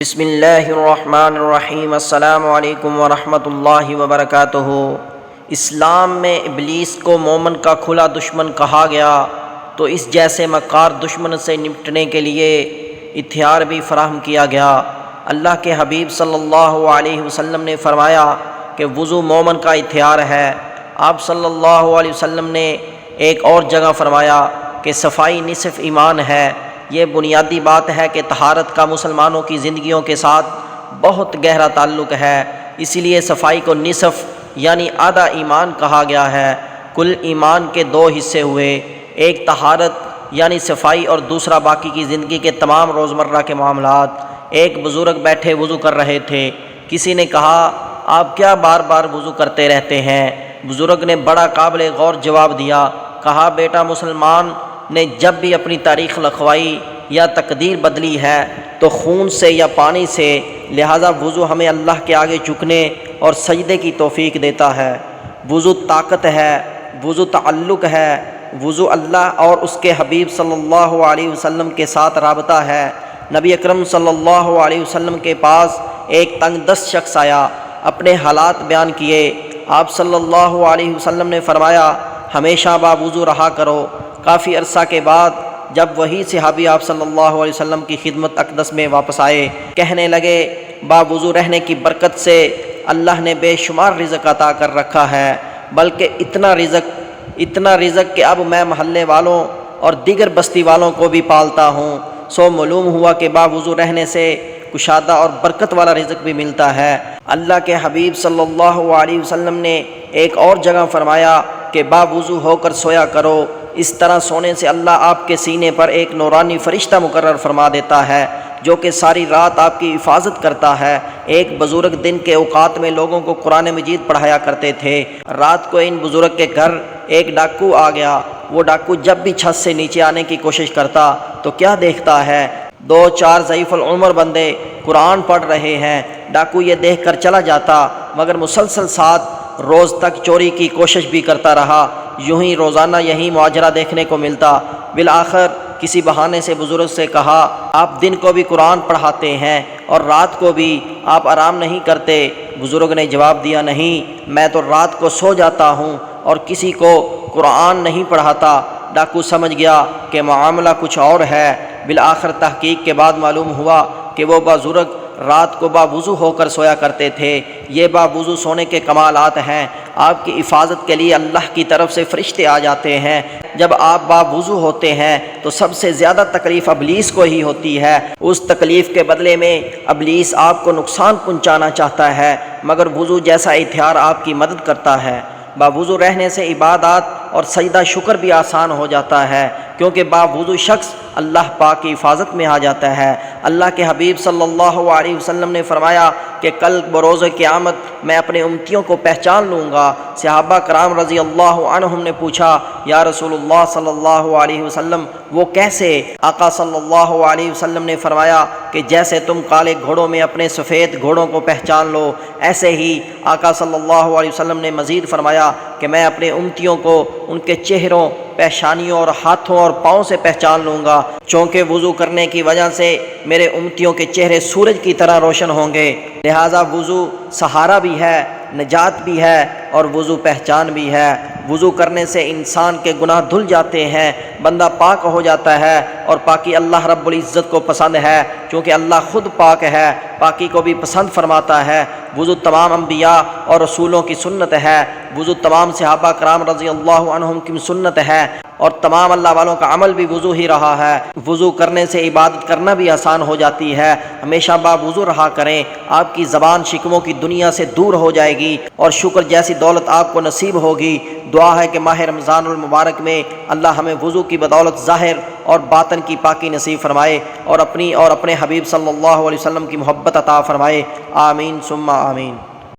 بسم اللہ الرحمن الرحیم۔ السلام علیکم ورحمۃ اللہ وبرکاتہ۔ اسلام میں ابلیس کو مومن کا کھلا دشمن کہا گیا، تو اس جیسے مکار دشمن سے نمٹنے کے لیے ہتھیار بھی فراہم کیا گیا۔ اللہ کے حبیب صلی اللہ علیہ وسلم نے فرمایا کہ وضو مومن کا ہتھیار ہے۔ آپ صلی اللہ علیہ وسلم نے ایک اور جگہ فرمایا کہ صفائی نصف ایمان ہے۔ یہ بنیادی بات ہے کہ طہارت کا مسلمانوں کی زندگیوں کے ساتھ بہت گہرا تعلق ہے، اسی لیے صفائی کو نصف یعنی آدھا ایمان کہا گیا ہے۔ کل ایمان کے دو حصے ہوئے، ایک طہارت یعنی صفائی اور دوسرا باقی کی زندگی کے تمام روزمرہ کے معاملات۔ ایک بزرگ بیٹھے وضو کر رہے تھے، کسی نے کہا آپ کیا بار بار وضو کرتے رہتے ہیں؟ بزرگ نے بڑا قابل غور جواب دیا، کہا بیٹا مسلمان نے جب بھی اپنی تاریخ لکھوائی یا تقدیر بدلی ہے تو خون سے یا پانی سے، لہذا وضو ہمیں اللہ کے آگے جھکنے اور سجدے کی توفیق دیتا ہے۔ وضو طاقت ہے، وضو تعلق ہے، وضو اللہ اور اس کے حبیب صلی اللہ علیہ وسلم کے ساتھ رابطہ ہے۔ نبی اکرم صلی اللہ علیہ وسلم کے پاس ایک تنگ دست شخص آیا، اپنے حالات بیان کیے۔ آپ صلی اللہ علیہ وسلم نے فرمایا ہمیشہ باوضو رہا کرو۔ کافی عرصہ کے بعد جب وہی صحابی آپ صلی اللہ علیہ وسلم کی خدمت اقدس میں واپس آئے، کہنے لگے باوضو رہنے کی برکت سے اللہ نے بے شمار رزق عطا کر رکھا ہے، بلکہ اتنا رزق کہ اب میں محلے والوں اور دیگر بستی والوں کو بھی پالتا ہوں۔ سو معلوم ہوا کہ باوضو رہنے سے کشادہ اور برکت والا رزق بھی ملتا ہے۔ اللہ کے حبیب صلی اللہ علیہ وسلم نے ایک اور جگہ فرمایا کہ باوضو ہو کر سویا کرو، اس طرح سونے سے اللہ آپ کے سینے پر ایک نورانی فرشتہ مقرر فرما دیتا ہے جو کہ ساری رات آپ کی حفاظت کرتا ہے۔ ایک بزرگ دن کے اوقات میں لوگوں کو قرآن مجید پڑھایا کرتے تھے۔ رات کو ان بزرگ کے گھر ایک ڈاکو آ گیا۔ وہ ڈاکو جب بھی چھت سے نیچے آنے کی کوشش کرتا تو کیا دیکھتا ہے؟ 2-4 ضعیف العمر بندے قرآن پڑھ رہے ہیں۔ ڈاکو یہ دیکھ کر چلا جاتا، مگر مسلسل 7 روز تک چوری کی کوشش بھی کرتا رہا۔ یوں ہی روزانہ یہی ماجرا دیکھنے کو ملتا۔ بالآخر کسی بہانے سے بزرگ سے کہا آپ دن کو بھی قرآن پڑھاتے ہیں اور رات کو بھی، آپ آرام نہیں کرتے؟ بزرگ نے جواب دیا نہیں، میں تو رات کو سو جاتا ہوں اور کسی کو قرآن نہیں پڑھاتا۔ ڈاکو سمجھ گیا کہ معاملہ کچھ اور ہے۔ بالآخر تحقیق کے بعد معلوم ہوا کہ وہ بزرگ رات کو باوضو ہو کر سویا کرتے تھے۔ یہ باوضو سونے کے کمالات ہیں۔ آپ کی حفاظت کے لیے اللہ کی طرف سے فرشتے آ جاتے ہیں۔ جب آپ باوضو ہوتے ہیں تو سب سے زیادہ تکلیف ابلیس کو ہی ہوتی ہے۔ اس تکلیف کے بدلے میں ابلیس آپ کو نقصان پہنچانا چاہتا ہے، مگر وضو جیسا ہتھیار آپ کی مدد کرتا ہے۔ باوضو رہنے سے عبادات اور سجدہ شکر بھی آسان ہو جاتا ہے، کیونکہ باوضو شخص اللہ پاک کی حفاظت میں آ جاتا ہے۔ اللہ کے حبیب صلی اللہ علیہ وسلم نے فرمایا کہ کل بروز قیامت میں اپنے امتیوں کو پہچان لوں گا۔ صحابہ کرام رضی اللہ عنہم نے پوچھا یا رسول اللہ صلی اللہ علیہ وسلم وہ کیسے؟ آقا صلی اللہ علیہ وسلم نے فرمایا کہ جیسے تم کالے گھوڑوں میں اپنے سفید گھوڑوں کو پہچان لو، ایسے ہی آقا صلی اللہ علیہ وسلم نے مزید فرمایا کہ میں اپنے امتیوں کو ان کے چہروں، پیشانیوں اور ہاتھوں اور پاؤں سے پہچان لوں گا، چونکہ وضو کرنے کی وجہ سے میرے امتیوں کے چہرے سورج کی طرح روشن ہوں گے۔ لہٰذا وضو سہارا بھی ہے، نجات بھی ہے اور وضو پہچان بھی ہے۔ وضو کرنے سے انسان کے گناہ دھل جاتے ہیں، بندہ پاک ہو جاتا ہے، اور پاکی اللہ رب العزت کو پسند ہے، کیونکہ اللہ خود پاک ہے، پاکی کو بھی پسند فرماتا ہے۔ وضو تمام انبیاء اور رسولوں کی سنت ہے، وضو تمام صحابہ کرام رضی اللہ عنہم کی سنت ہے، اور تمام اللہ والوں کا عمل بھی وضو ہی رہا ہے۔ وضو کرنے سے عبادت کرنا بھی آسان ہو جاتی ہے۔ ہمیشہ باوضو رہا کریں، آپ کی زبان شکووں کی دنیا سے دور ہو جائے گی اور شکر جیسی دولت آپ کو نصیب ہوگی۔ دعا ہے کہ ماہ رمضان المبارک میں اللہ ہمیں وضو کی بدولت ظاہر اور باطن کی پاکی نصیب فرمائے، اور اپنی اور اپنے حبیب صلی اللہ علیہ وسلم کی محبت عطا فرمائے۔ آمین ثم آمین۔